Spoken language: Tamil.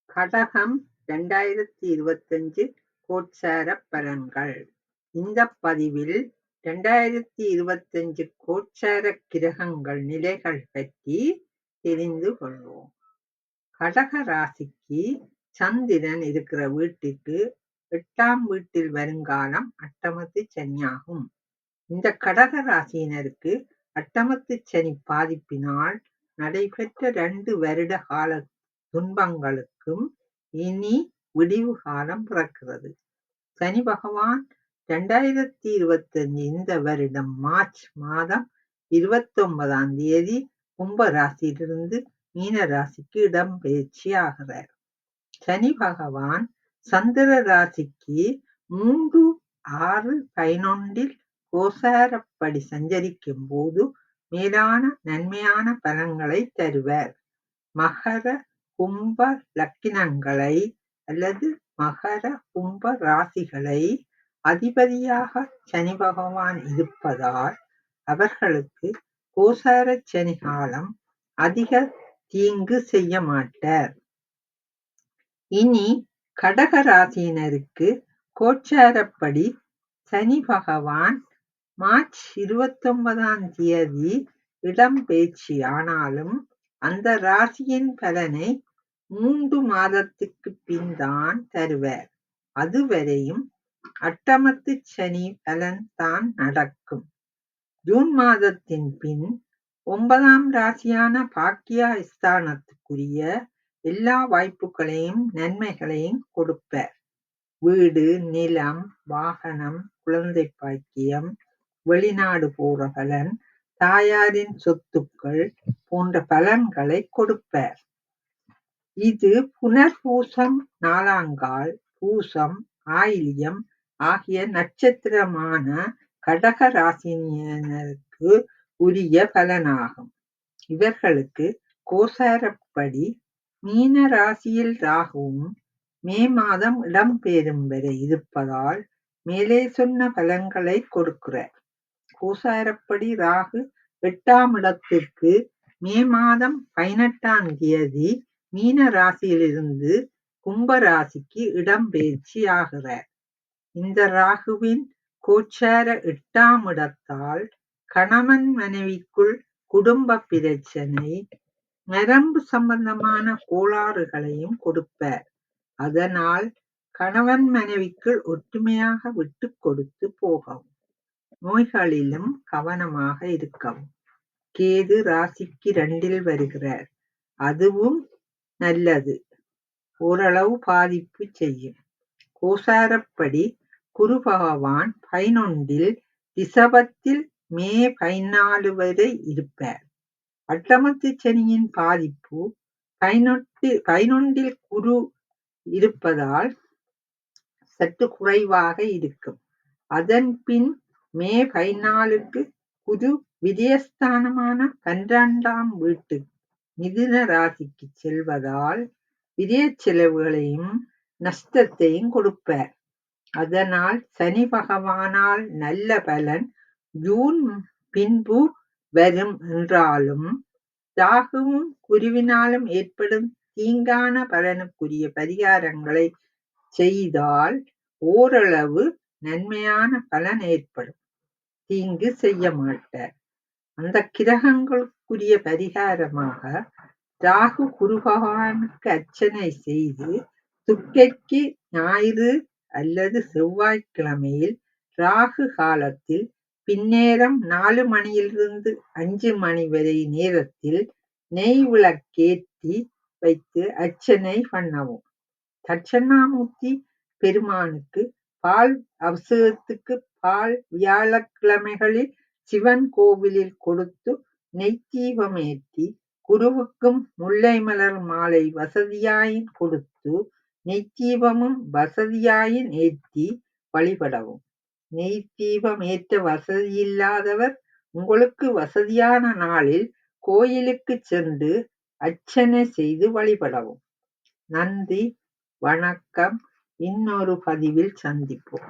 கடகம் 2025 கோட்சாரப் பலன்கள். இந்தப் பதிவில் 2025 கோட்சாரக் கிரகங்கள் நிலைகள் பற்றி தெரிந்து கொள்வோம். கடக ராசிக்கு சந்திரன் இருக்கிற வீட்டுக்கு 8ஆம் வீட்டில் வருங்காலம் அட்டமத்து சனியாகும். இந்த கடக ராசியினருக்கு அட்டமத்து சனி பாதிப்பினால் நடைபெற்ற 2 வருட கால துன்பங்களுக்கும் இனி விடிவு காலம் பிறக்கிறது. சனி பகவான் 2025 இந்த வருடம் மார்ச் மாதம் 29ஆம் தேதி கும்ப ராசியிலிருந்து மீன ராசிக்கு இடம்பெயர்ச்சி ஆகிறார். சனி பகவான் சந்திர ராசிக்கு 3, 6, 11 கோசாரப்படி சஞ்சரிக்கும் போது மேலான நன்மையான பலன்களை தருவார். மகர கும்ப லக்கினங்களை அல்லது மகர கும்ப ராசிகளை அதிபதியாக சனி பகவான் இருப்பதால் அவர்களுக்கு கோசார சனி காலம் அதிக தீங்கு செய்ய மாட்டார். இனி கடக ராசியினருக்கு கோச்சாரப்படி சனி பகவான் மார்ச் 29ஆம் தேதி இடம்பெயர்ச்சி ஆனாலும் அந்த ராசியின் பலனை 3 மாதத்துக்கு பின் தான் தருவார். அதுவரையும் அட்டமத்து சனி பலன் தான் நடக்கும். ஜூன் மாதத்தின் பின் 9ஆம் ராசியான பாக்கிய ஸ்தானத்துக்குரிய எல்லா வாய்ப்புகளையும் நன்மைகளையும் கொடுப்பார். வீடு, நிலம், வாகனம், குழந்தை பாக்கியம், வெளிநாடு போற பலன், தாயாரின் சொத்துக்கள் போன்ற பலன்களை கொடுப்பார். இது புனர்பூசம், நாளாங்கால், பூசம், ஆயில்யம் ஆகிய நட்சத்திரமான கடக ராசியினருக்கு உரிய பலனாகும். இவர்களுக்கு கோசாரப்படி மீன ராசியில் ராகுவும் மே மாதம் இடம்பெறும் வரை இருப்பதால் மேலே சொன்ன பலன்களை கொடுக்கிறார். கோசாரப்படி ராகு 8ஆம் இடத்திற்கு மே மாதம் 18ஆம் தேதி மீன ராசியிலிருந்து கும்ப ராசிக்கு இடம்பெயர்ச்சி ஆகிறார். இந்த ராகுவின் கோச்சார 8ஆம் இடத்தால் கணவன் மனைவிக்குள் குடும்ப பிரச்சனை, நரம்பு சம்பந்தமான கோளாறுகளையும் கொடுப்பார். அதனால் கணவன் மனைவிக்குள் ஒற்றுமையாக விட்டு கொடுத்து போகவும், நோய்களிலும் கவனமாக இருக்கவும். கேது ராசிக்கு 2ல் வருகிறார். அதுவும் நல்லது, ஓரளவு பாதிப்பு செய்யும். கோசாரப்படி குரு பகவான் 11ல் ரிஷபத்தில் மே 14 வரை இருப்பார். அட்டமத்து சனியின் பாதிப்பு 11ல் குரு இருப்பதால் சற்று குறைவாக இருக்கும். அதன் பின் மே 14க்கு குரு விரயஸ்தானமான 12ஆம் வீட்டு மிதுன ராசிக்கு செல்வதால் விரய செலவுகளையும் நஷ்டத்தையும் கொடுப்பார். அதனால் சனி பகவானால் நல்ல பலன் ஜூன் பின்பு வரும் என்றாலும் ராகுவும் குருவினாலும் ஏற்படும் தீங்கான பலனுக்குரிய பரிகாரங்களை செய்தால் ஓரளவு நன்மையான பலன் ஏற்படும். தீங்கு செய்ய மாட்டார். அந்த கிரகங்களுக்குரிய பரிகாரமாக ராகு குரு பகவானுக்கு அர்ச்சனை செய்து துர்க்கைக்கு ஞாயிறு அல்லது செவ்வாய்க்கிழமையில் ராகு காலத்தில் பின்னேரம் 4 மணியிலிருந்து 5 மணி வரை நேரத்தில் நெய் விளக்கேற்றி வைத்து அர்ச்சனை பண்ணவும். தட்சணாமூர்த்தி பெருமானுக்கு பால் அபிஷேகத்துக்கு பால் வியாழக்கிழமைகளில் சிவன் கோவிலில் கொடுத்து நெய்த்தீபம் ஏற்றி, குருவுக்கும் முல்லை மலர் மாலை வசதியாயின் கொடுத்து நெய்த்தீபமும் வசதியாயின் ஏற்றி வழிபடவும். நெய்த்தீபம் ஏற்ற வசதியில்லாதவர் உங்களுக்கு வசதியான நாளில் கோயிலுக்கு சென்று அர்ச்சனை செய்து வழிபடவும். நன்றி, வணக்கம். இன்னொரு பதிவில் சந்திப்போம்.